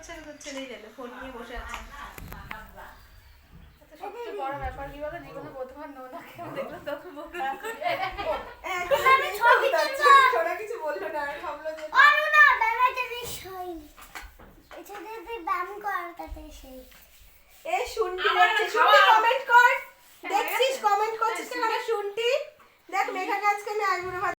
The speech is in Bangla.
করছে না, তোর ছেলেই জানে, ফোন নিয়ে বসে আছে। সবচেয়ে বড় ব্যাপার কি বলো, জীবনে প্রথমবার নোনাকে দেখলাম তখন বলতে সোনা কিছু বললো না, আর ভাবলো যে না ব্যায়ামটা বেশ হয়নি, এটা দিয়ে ব্যায়াম করাটাতে সেই এ শুনটি দেখছিস, শুনটি কমেন্ট কর, দেখছিস কমেন্ট করছিস কেন শুনটি, দেখ মেঘাকে আজকে আমি আইবুড়ো